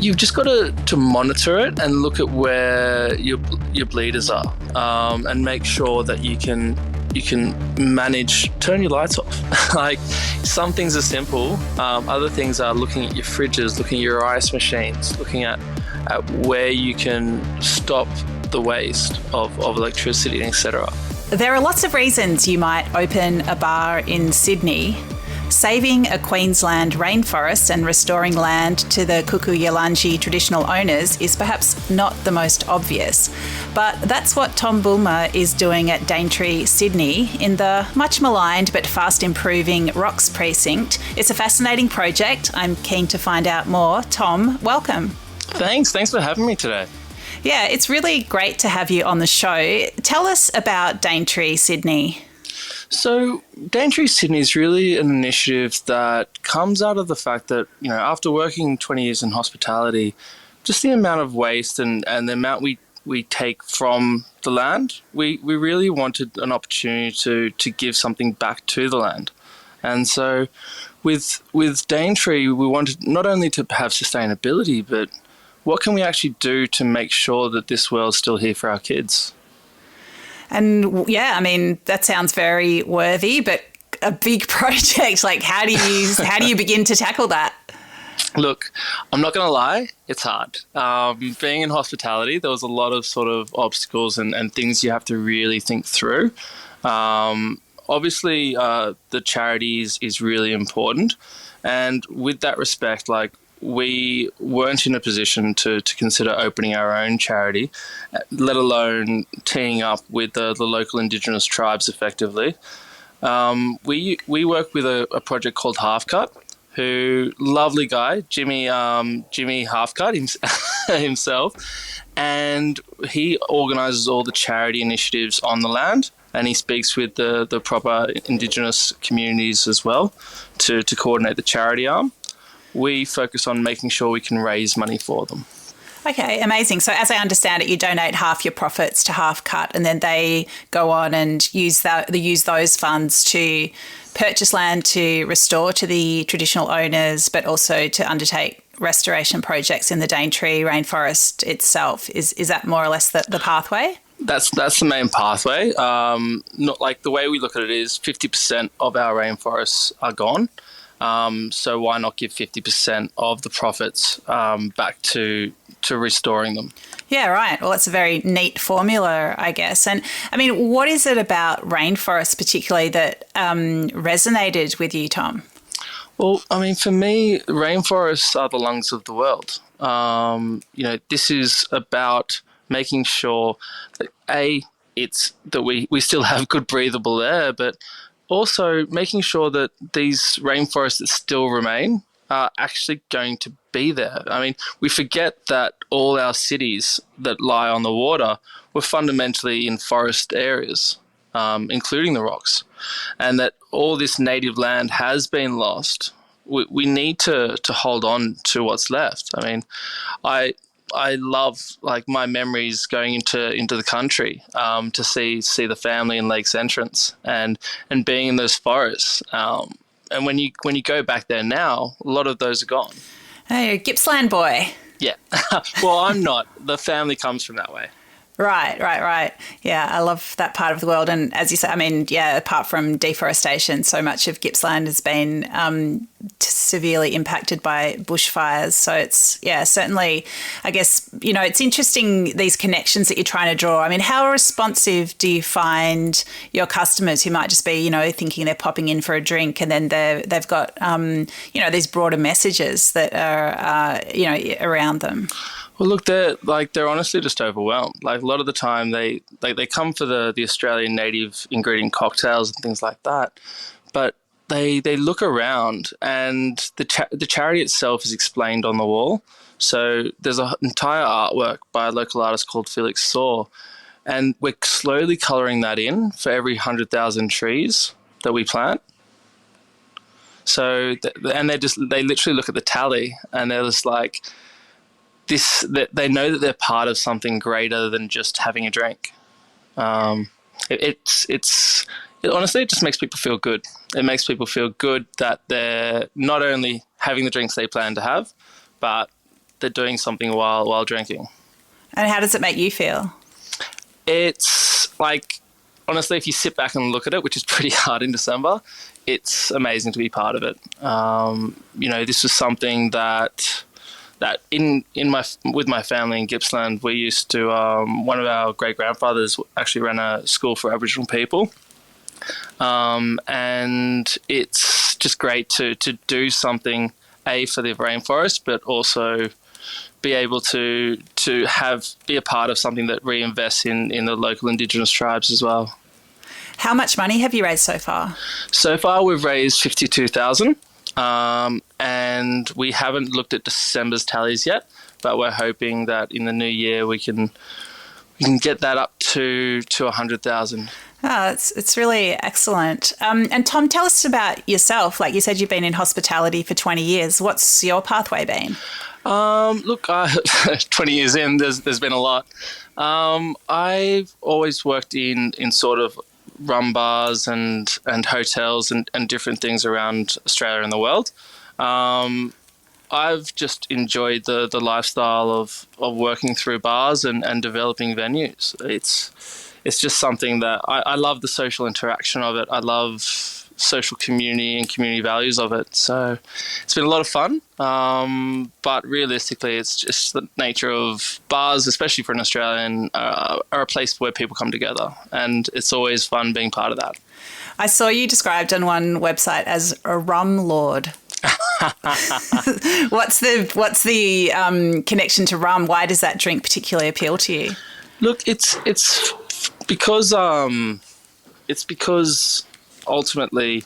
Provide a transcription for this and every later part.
you've just got to monitor it and look at where your bleeders are, and make sure that you can manage, turn your lights off. Like, some things are simple. Other things are looking at your fridges, looking at your ice machines, looking at where you can stop the waste of electricity, etc. There are lots of reasons you might open a bar in Sydney. Saving a Queensland rainforest and restoring land to the Kuku-Yalanji traditional owners is perhaps not the most obvious. But that's what Tom Bulmer is doing at Daintree Sydney in the much maligned but fast improving Rocks precinct. It's a fascinating project. I'm keen to find out more. Tom, welcome. Thanks for having me today. Yeah, it's really great to have you on the show. Tell us about Daintree Sydney. So Daintree Sydney is really an initiative that comes out of the fact that, after working 20 years in hospitality, just the amount of waste and the amount we take from the land, we really wanted an opportunity to give something back to the land. And so with Daintree, we wanted not only to have sustainability, but what can we actually do to make sure that this world's still here for our kids? And yeah, I mean, that sounds very worthy, but a big project. Like, how do you begin to tackle that? Look, I'm not going to lie, it's hard. Being in hospitality, there was a lot of sort of obstacles and things you have to really think through. Obviously, the charities is really important. And with that respect, like, we weren't in a position to consider opening our own charity, let alone teaming up with the local Indigenous tribes effectively. We work with a project called Halfcut, who, lovely guy, Jimmy Halfcut himself, and he organises all the charity initiatives on the land, and he speaks with the proper Indigenous communities as well to coordinate the charity arm. We focus on making sure we can raise money for them. Okay, amazing. So as I understand it, you donate half your profits to Halfcut, and then they go on and use those funds to purchase land to restore to the traditional owners, but also to undertake restoration projects in the Daintree rainforest itself. Is that more or less the pathway? That's the main pathway. Not like, the way we look at it is 50% of our rainforests are gone. So why not give 50% of the profits back to restoring them? Yeah, right. Well, it's a very neat formula, I guess. And I mean, what is it about rainforests particularly that resonated with you, Tom? Well, I mean, for me, rainforests are the lungs of the world. This is about making sure that, it's that we still have good breathable air, but also making sure that these rainforests that still remain are actually going to be there. I mean, we forget that all our cities that lie on the water were fundamentally in forest areas, including the rocks, and that all this native land has been lost. We need to hold on to what's left. I mean, I love, like, my memories going into the country to see the family in Lakes Entrance and being in those forests. And when you go back there now, a lot of those are gone. Hey, you're a Gippsland boy. Yeah. Well, I'm not. The family comes from that way. Right. Yeah, I love that part of the world. And as you say, I mean, yeah, apart from deforestation, so much of Gippsland has been severely impacted by bushfires. So it's, yeah, certainly, I guess, it's interesting, these connections that you're trying to draw. I mean, how responsive do you find your customers who might just be, thinking they're popping in for a drink, and then they've got, these broader messages that are, around them? Well, look, they're honestly just overwhelmed. Like, a lot of the time, they come for the Australian native ingredient cocktails and things like that, but they look around, and the charity itself is explained on the wall. So there's an entire artwork by a local artist called Felix Saw, and we're slowly colouring that in for every 100,000 trees that we plant. So they literally look at the tally, and they're just like, that they know that they're part of something greater than just having a drink. It honestly, it just makes people feel good. It makes people feel good that they're not only having the drinks they plan to have, but they're doing something while drinking. And how does it make you feel? It's like, honestly, if you sit back and look at it, which is pretty hard in December, it's amazing to be part of it. This was something that with my family in Gippsland, we used to, one of our great grandfathers actually ran a school for Aboriginal people. And it's just great to do something, for the rainforest, but also be able to be a part of something that reinvests in the local Indigenous tribes as well. How much money have you raised so far? So far, we've raised 52,000, and we haven't looked at December's tallies yet, but we're hoping that in the new year we can get that up to 100,000. Oh, it's really excellent. And Tom, tell us about yourself. Like you said, you've been in hospitality for 20 years. What's your pathway been? 20 years in, there's been a lot. I've always worked in sort of rum bars and hotels and different things around Australia and the world. I've just enjoyed the lifestyle of working through bars and developing venues. It's just something that I love, the social interaction of it. I love social community and community values of it. So it's been a lot of fun. But realistically, it's just the nature of bars, especially for an Australian, are a place where people come together. And it's always fun being part of that. I saw you described on one website as a rum lord. What's the connection to rum? Why does that drink particularly appeal to you? Look, it's because ultimately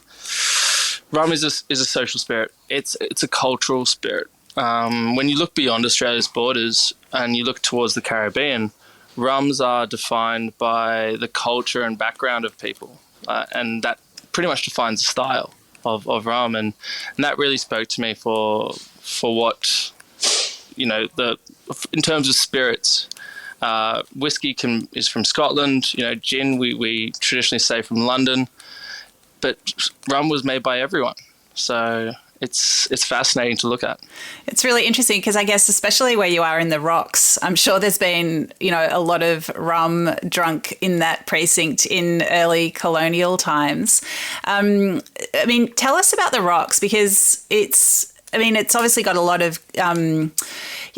rum is a social spirit. It's a cultural spirit. When you look beyond Australia's borders and you look towards the Caribbean, rums are defined by the culture and background of people, and that pretty much defines the style of rum, and that really spoke to me for what, in terms of spirits. Whiskey is from Scotland. Gin we traditionally say from London, but rum was made by everyone. So it's fascinating to look at. It's really interesting because I guess especially where you are in the rocks, I'm sure there's been, a lot of rum drunk in that precinct in early colonial times. Tell us about the rocks, because it's obviously got a lot of,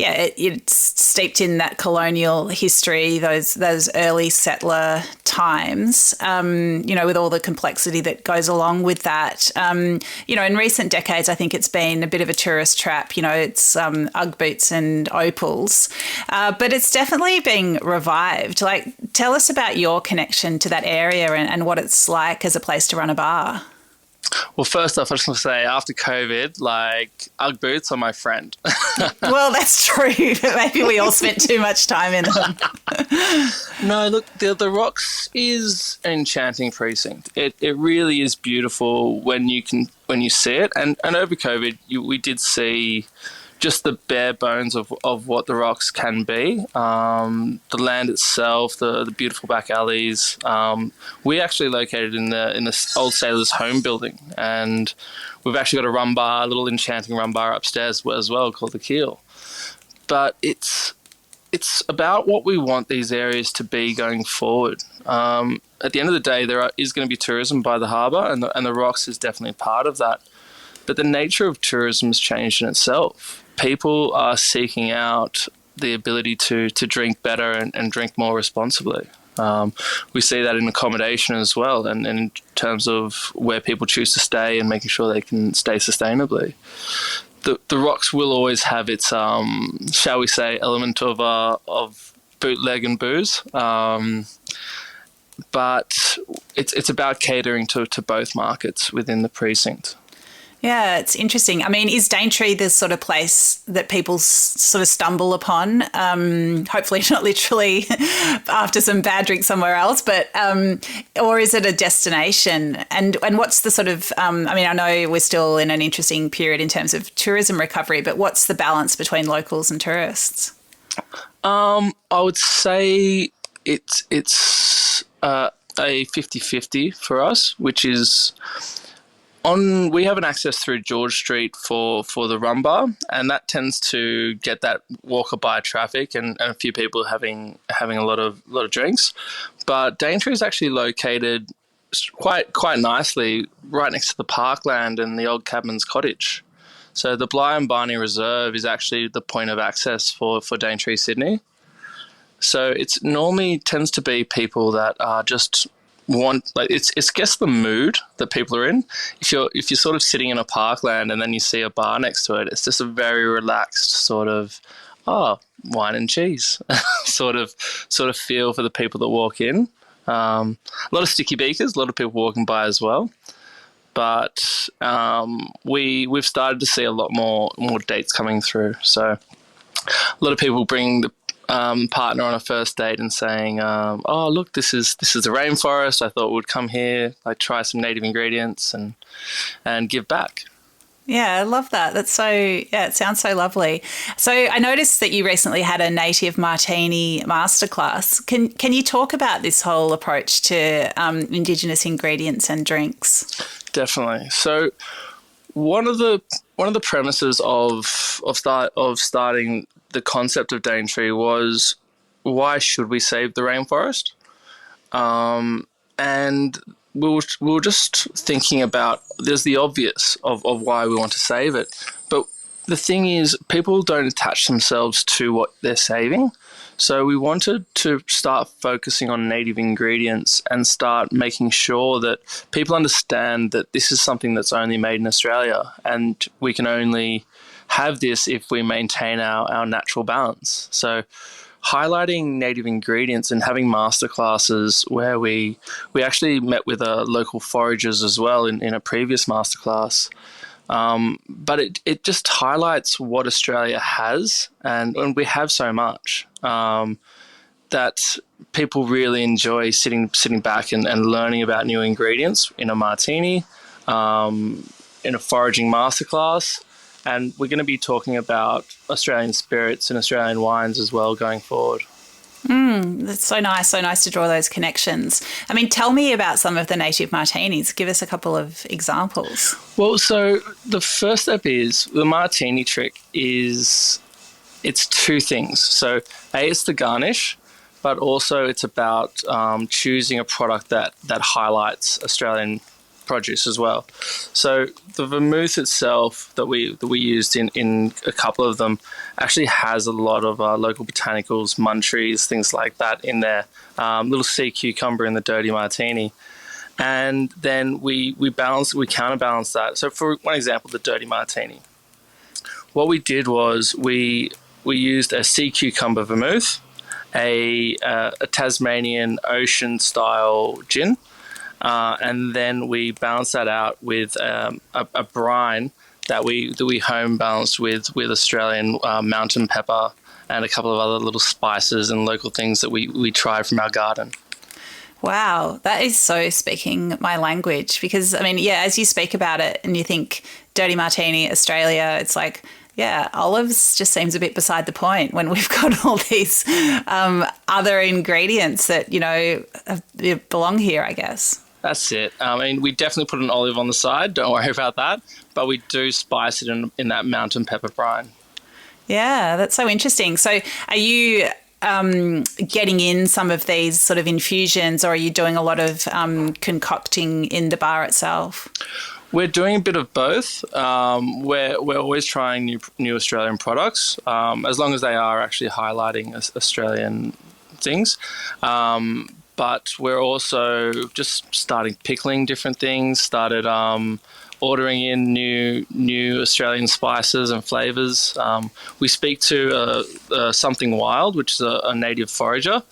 it's steeped in that colonial history, those early settler times, with all the complexity that goes along with that. In recent decades, I think it's been a bit of a tourist trap. It's Ugg boots and opals, but it's definitely being revived. Like, tell us about your connection to that area and what it's like as a place to run a bar. Well, first off, I just want to say, after COVID, Ugg boots are my friend. Well, that's true. Maybe we all spent too much time in them. No, look, the Rocks is an enchanting precinct. It really is beautiful when you see it. And over COVID, we did see just the bare bones of what the Rocks can be. The land itself, the beautiful back alleys. We actually located in the old Sailors' Home building, and we've actually got a little enchanting rum bar upstairs as well, called the Keel. But it's about what we want these areas to be going forward. At the end of the day, there is going to be tourism by the harbour, and the Rocks is definitely part of that. But the nature of tourism has changed in itself. People are seeking out the ability to drink better and drink more responsibly. We see that in accommodation as well, and in terms of where people choose to stay and making sure they can stay sustainably. The Rocks will always have its, shall we say, element of bootleg and booze, but it's about catering to both markets within the precinct. Yeah, it's interesting. Is Daintree the sort of place that people sort of stumble upon? Hopefully not literally after some bad drink somewhere else, but or is it a destination? And what's the sort of, I know we're still in an interesting period in terms of tourism recovery, but what's the balance between locals and tourists? I would say it's a 50-50 for us, which is We have an access through George Street for the rum bar, and that tends to get that walker by traffic and a few people having a lot of drinks. But Daintree is actually located quite nicely right next to the parkland and the old Cabman's Cottage. So the Bligh and Barney Reserve is actually the point of access for Daintree Sydney. So it's normally tends to be people that are just want, like, it's guess the mood that people are in. If you're sort of sitting in a parkland and then you see a bar next to it, it's just a very relaxed sort of wine and cheese sort of feel for the people that walk in. A lot of sticky beakers, a lot of people walking by as well. But we've started to see a lot more dates coming through. So a lot of people bring the partner on a first date and saying, "Oh, look, this is the rainforest. I thought we'd come here, like try some native ingredients and give back." Yeah, I love that. That's so, yeah, it sounds so lovely. So I noticed that you recently had a native martini masterclass. Can you talk about this whole approach to Indigenous ingredients and drinks? Definitely. So one of the premises of starting the concept of Daintree was, why should we save the rainforest? And we were just thinking about, there's the obvious of why we want to save it. But the thing is, people don't attach themselves to what they're saving. So we wanted to start focusing on native ingredients and start making sure that people understand that this is something that's only made in Australia, and we can only have this if we maintain our natural balance. So highlighting native ingredients and having masterclasses where we actually met with local foragers as well in a previous masterclass. But it just highlights what Australia has, and we have so much that people really enjoy sitting back and learning about new ingredients in a martini, in a foraging masterclass. And we're going to be talking about Australian spirits and Australian wines as well going forward. That's so nice to draw those connections. I mean, tell me about some of the native martinis. Give us a couple of examples. Well, so the first step is, the martini trick is, it's two things. So it's the garnish, but also it's about choosing a product that highlights Australian produce as well. So the vermouth itself that we used in a couple of them actually has a lot of local botanicals, munchies, things like that in there. Little sea cucumber in the dirty martini, and then we counterbalance that. So for one example, the dirty martini, what we did was we used a sea cucumber vermouth, a Tasmanian ocean style gin. And then we balance that out with a brine that we home balanced with Australian mountain pepper and a couple of other little spices and local things that we tried from our garden. Wow, that is so speaking my language, because, I mean, yeah, as you speak about it and you think dirty martini, Australia, it's like, yeah, olives just seems a bit beside the point when we've got all these other ingredients that, belong here, I guess. That's it. I mean, we definitely put an olive on the side. Don't worry about that. But we do spice it in that mountain pepper brine. Yeah, that's so interesting. So are you getting in some of these sort of infusions, or are you doing a lot of concocting in the bar itself? We're doing a bit of both. We're always trying new Australian products, as long as they are actually highlighting Australian things. But we're also just starting pickling different things, started ordering in new Australian spices and flavours. We speak to Something Wild, which is a native forager,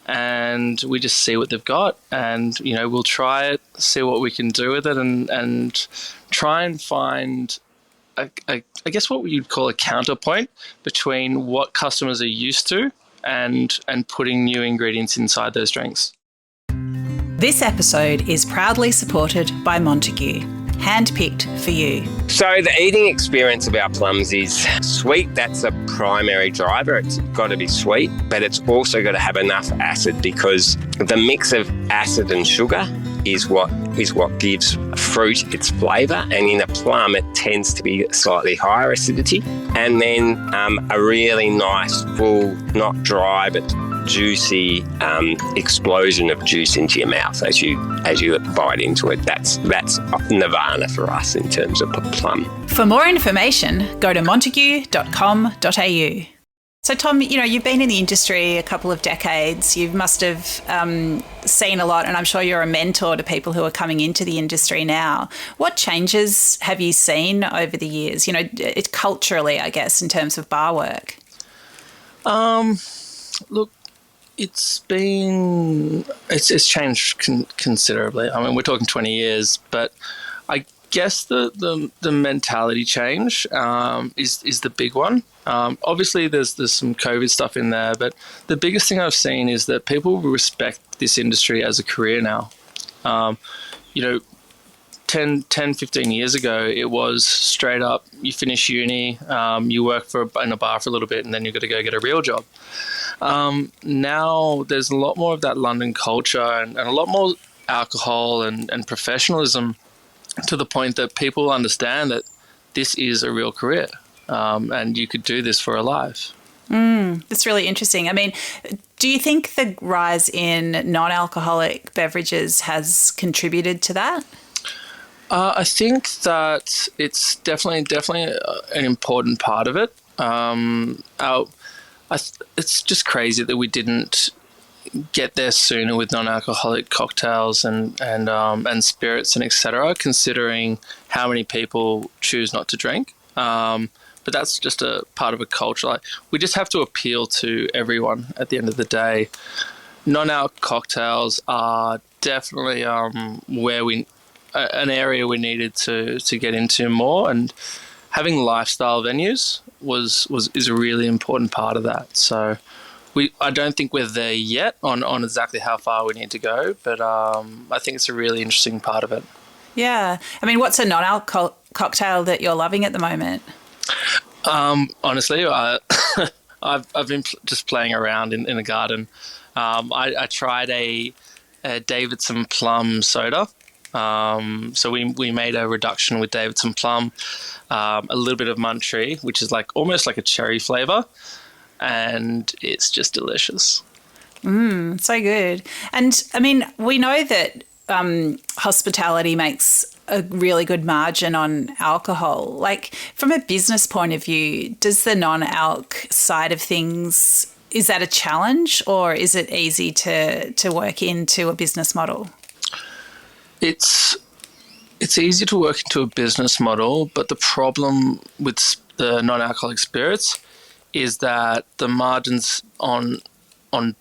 and we just see what they've got, and we'll try it, see what we can do with it, and try and find I guess what you'd call a counterpoint between what customers are used to and putting new ingredients inside those drinks. This episode is proudly supported by Montague, handpicked for you. So the eating experience of our plums is sweet. That's a primary driver. It's got to be sweet, but it's also got to have enough acid, because the mix of acid and sugar is what gives fruit its flavour, and in a plum it tends to be slightly higher acidity, and then a really nice, full, not dry but juicy explosion of juice into your mouth as you bite into it. That's nirvana for us in terms of plum. For more information, go to montague.com.au. So, Tom, you've been in the industry a couple of decades. You must have seen a lot, and I'm sure you're a mentor to people who are coming into the industry now. What changes have you seen over the years, it's culturally, I guess, in terms of bar work? Look, it's changed considerably. I mean, we're talking 20 years, but I guess the mentality change is the big one. Obviously, there's some COVID stuff in there, but the biggest thing I've seen is that people respect this industry as a career now. 10, 15 years ago, it was straight up, you finish uni, you work in a bar for a little bit, and then you've got to go get a real job. Now there's a lot more of that London culture and a lot more alcohol and professionalism, to the point that people understand that this is a real career, and you could do this for a life. That's really interesting. I mean, do you think the rise in non-alcoholic beverages has contributed to that? I think that it's definitely an important part of it. It's just crazy that we didn't get there sooner with non-alcoholic cocktails and spirits and etc., considering how many people choose not to drink. But that's just a part of a culture. Like, we just have to appeal to everyone at the end of the day. Non-alc cocktails are definitely an area we needed to get into more, and having lifestyle venues is a really important part of that. So I don't think we're there yet on exactly how far we need to go, but I think it's a really interesting part of it. Yeah. I mean, what's a non-alc cocktail that you're loving at the moment? Honestly, I've been just playing around in the garden. I tried a Davidson plum soda. So we made a reduction with Davidson plum, a little bit of Muntree, which is almost like a cherry flavour, and it's just delicious. So good. And I mean, we know that hospitality makes a really good margin on alcohol. Like, from a business point of view, does the non-alc side of things, is that a challenge, or is it easy to work into a business model? It's easy to work into a business model, but the problem with the non-alcoholic spirits is that the margins on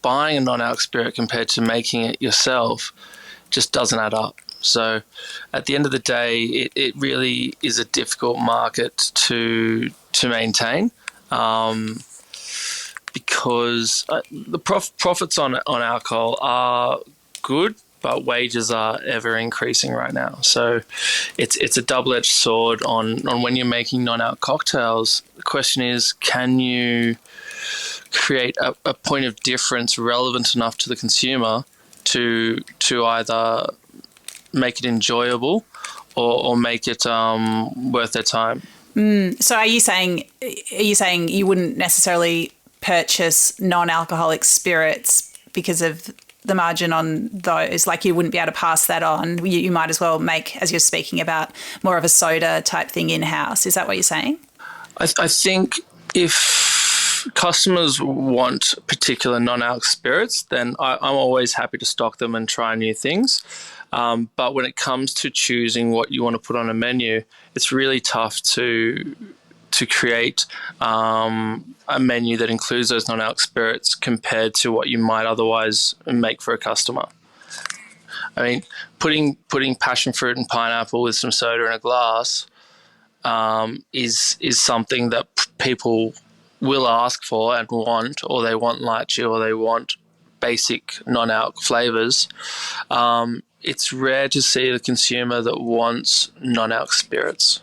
buying a non-alc spirit compared to making it yourself just doesn't add up. So at the end of the day, it really is a difficult market to maintain, because the profits on alcohol are good, but wages are ever increasing right now. So it's a double-edged sword on when you're making non-alc cocktails. The question is, can you create a point of difference relevant enough to the consumer to either make it enjoyable or make it worth their time? So are you saying you wouldn't necessarily purchase non-alcoholic spirits because of the margin on those? Like, you wouldn't be able to pass that on. You might as well make, as you're speaking about, more of a soda type thing in-house. Is that what you're saying? I think if customers want particular non-alc spirits, then I'm always happy to stock them and try new things. But when it comes to choosing what you want to put on a menu, it's really tough to create a menu that includes those non-alc spirits compared to what you might otherwise make for a customer. I mean, putting passion fruit and pineapple with some soda in a glass is something that people will ask for and want, or they want lychee, or they want basic non-alc flavours. It's rare to see a consumer that wants non-alc spirits.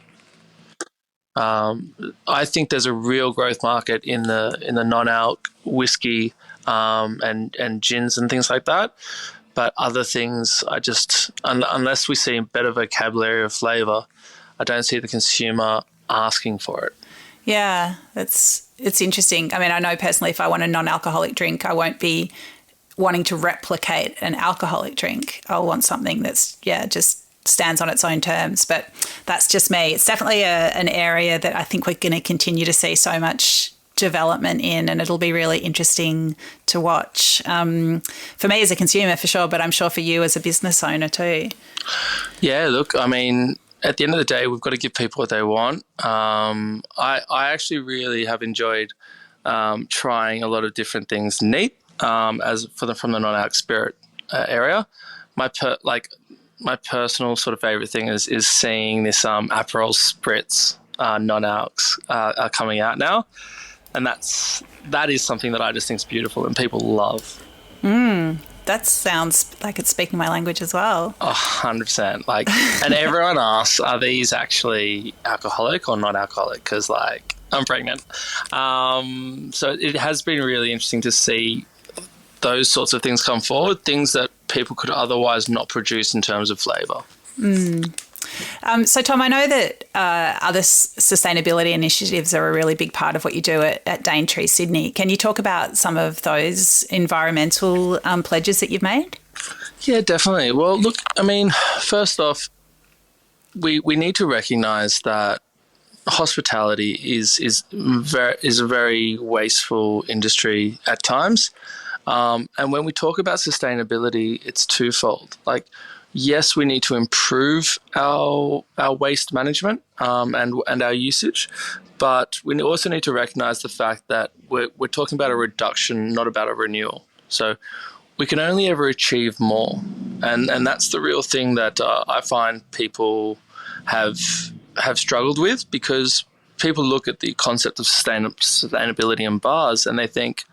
I think there's a real growth market in the non-alc whiskey and gins and things like that. But other things, I just, unless we see a better vocabulary of flavour, I don't see the consumer asking for it. Yeah, it's interesting. I mean, I know personally if I want a non-alcoholic drink, I won't be wanting to replicate an alcoholic drink. I'll want something that's, just stands on its own terms. But that's just me. It's definitely an area that I think we're going to continue to see so much development in, and it'll be really interesting to watch. For me as a consumer, for sure, but I'm sure for you as a business owner too. Yeah, look, I mean, at the end of the day, we've got to give people what they want. I actually really have enjoyed trying a lot of different things neat from the non-alc spirit area. My personal sort of favourite thing is seeing this Aperol Spritz non-alcs are coming out now, and that is something that I just think is beautiful and people love. That sounds like it's speaking my language as well. 100%. Like, and everyone asks, are these actually alcoholic or not alcoholic? Because, like, I'm pregnant. So it has been really interesting to see those sorts of things come forward, things that people could otherwise not produce in terms of flavour. So, Tom, I know that other sustainability initiatives are a really big part of what you do at Daintree Sydney. Can you talk about some of those environmental pledges that you've made? Yeah, definitely. Well, look, I mean, first off, we need to recognise that hospitality is a very wasteful industry at times. And when we talk about sustainability, it's twofold. Like, yes, we need to improve our waste management and our usage, but we also need to recognise the fact that we're talking about a reduction, not about a renewal. So we can only ever achieve more, and that's the real thing that I find people have struggled with, because people look at the concept of sustainability in bars and they think,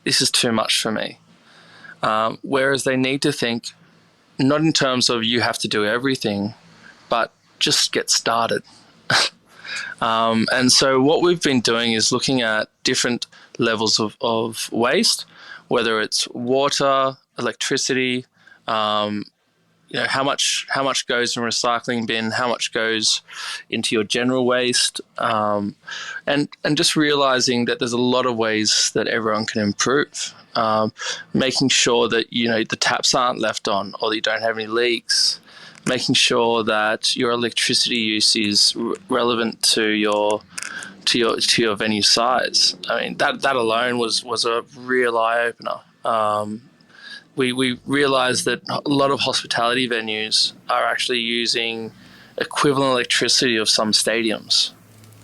this is too much for me. Whereas they need to think, not in terms of you have to do everything, but just get started. And so what we've been doing is looking at different levels of waste, whether it's water, electricity, how much goes in a recycling bin, how much goes into your general waste, and just realizing that there's a lot of ways that everyone can improve. Making sure that the taps aren't left on, or that you don't have any leaks. Making sure that your electricity use is relevant to your venue size. I mean, that alone was a real eye opener. We realised that a lot of hospitality venues are actually using equivalent electricity of some stadiums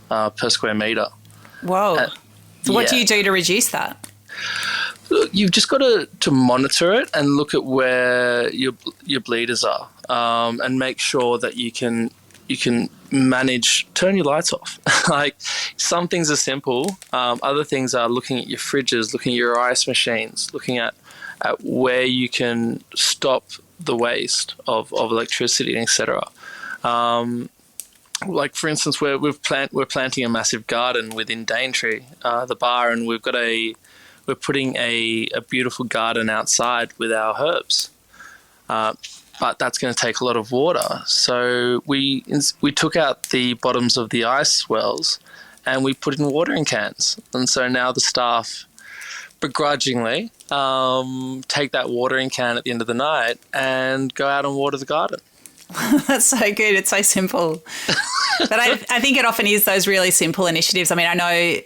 per square metre. Whoa. So what do you do to reduce that? Look, you've just got to monitor it and look at where your bleeders are, and make sure that you can turn your lights off. Like, some things are simple. Other things are looking at your fridges, looking at your ice machines, looking at where you can stop the waste of electricity, etc. Like, for instance, we're planting a massive garden within Daintree, the bar, and we're putting a beautiful garden outside with our herbs. But that's going to take a lot of water. So we took out the bottoms of the ice wells and we put in watering cans. And so now the staff begrudgingly take that watering can at the end of the night and go out and water the garden. That's so good. It's so simple. But I think it often is those really simple initiatives. I mean, I know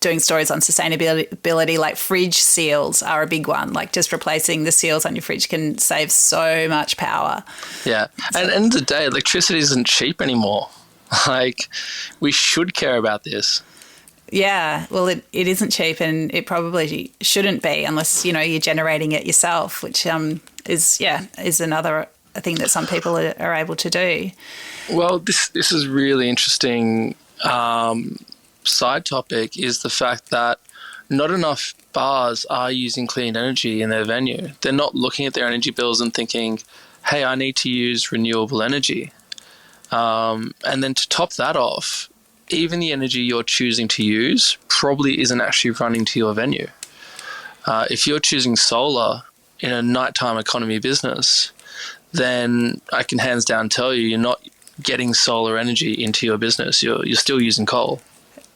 doing stories on sustainability, like fridge seals are a big one. Like, just replacing the seals on your fridge can save so much power. Yeah. And at the end of the day, electricity isn't cheap anymore. Like, we should care about this. Yeah, well, it isn't cheap, and it probably shouldn't be unless, you're generating it yourself, which is another thing that some people are able to do. Well, this is really interesting. Side topic is the fact that not enough bars are using clean energy in their venue. They're not looking at their energy bills and thinking, hey, I need to use renewable energy. And then to top that off, even the energy you're choosing to use probably isn't actually running to your venue. If you're choosing solar, in a nighttime economy business, then I can hands down tell you, you're not getting solar energy into your business. You're still using coal.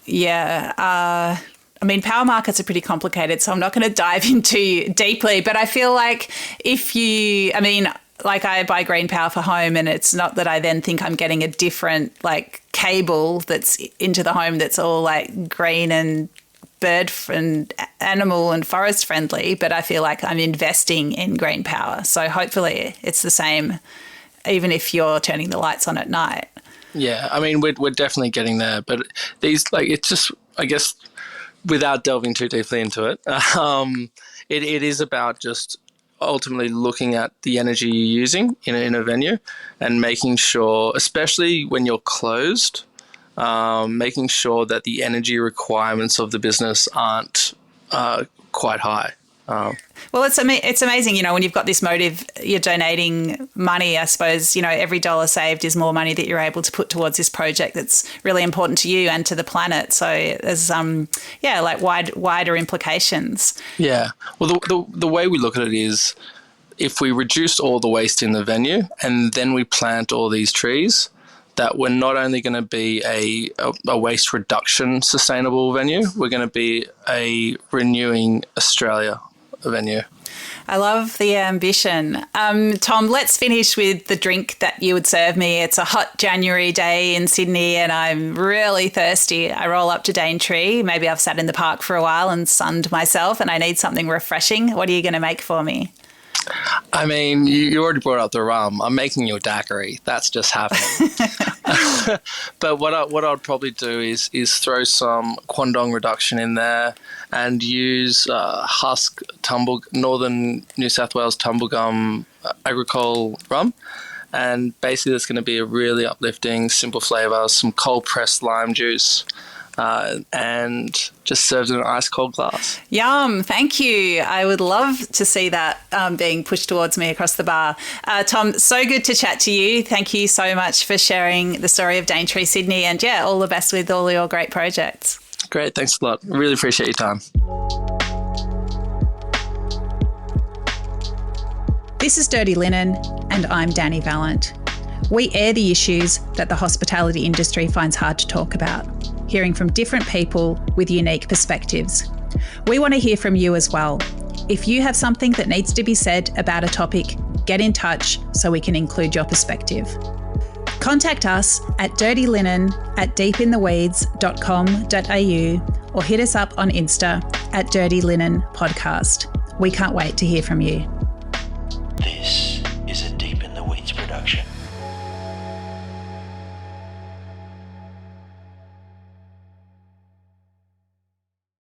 Yeah. I mean, power markets are pretty complicated, so I'm not going to dive into deeply, but I feel like like I buy green power for home, and it's not that I then think I'm getting a different like cable that's into the home that's all like green and bird and animal and forest friendly, but I feel like I'm investing in green power. So hopefully it's the same even if you're turning the lights on at night. Yeah, I mean, we're definitely getting there, but these, like, it's just, I guess, without delving too deeply into it, it is about just ultimately looking at the energy you're using in a venue and making sure, especially when you're closed, making sure that the energy requirements of the business aren't quite high. Well, it's amazing, when you've got this motive, you're donating money. I suppose, every dollar saved is more money that you're able to put towards this project that's really important to you and to the planet. So there's, wider implications. Yeah. Well, the way we look at it is if we reduce all the waste in the venue and then we plant all these trees, that we're not only going to be a waste reduction sustainable venue, we're going to be a renewing Australia venue. I love the ambition. Tom, let's finish with the drink that you would serve me. It's a hot January day in Sydney and I'm really thirsty. I roll up to Daintree. Maybe I've sat in the park for a while and sunned myself and I need something refreshing. What are you going to make for me? I mean, you already brought up the rum. I'm making you a daiquiri. That's just happening. But what I'd probably do is throw some Kwandong reduction in there and use Husk Northern New South Wales Tumblegum Agricole rum. And basically that's going to be a really uplifting, simple flavour, some cold pressed lime juice, and just served in an ice cold glass. Yum, thank you. I would love to see that being pushed towards me across the bar. Tom, so good to chat to you. Thank you so much for sharing the story of Daintree Sydney, and all the best with all your great projects. Great, thanks a lot. Really appreciate your time. This is Dirty Linen, and I'm Dani Valent. We air the issues that the hospitality industry finds hard to talk about, hearing from different people with unique perspectives. We want to hear from you as well. If you have something that needs to be said about a topic, get in touch so we can include your perspective. Contact us at dirtylinen@deepintheweeds.com.au or hit us up on Insta at Dirty Linen Podcast. We can't wait to hear from you. This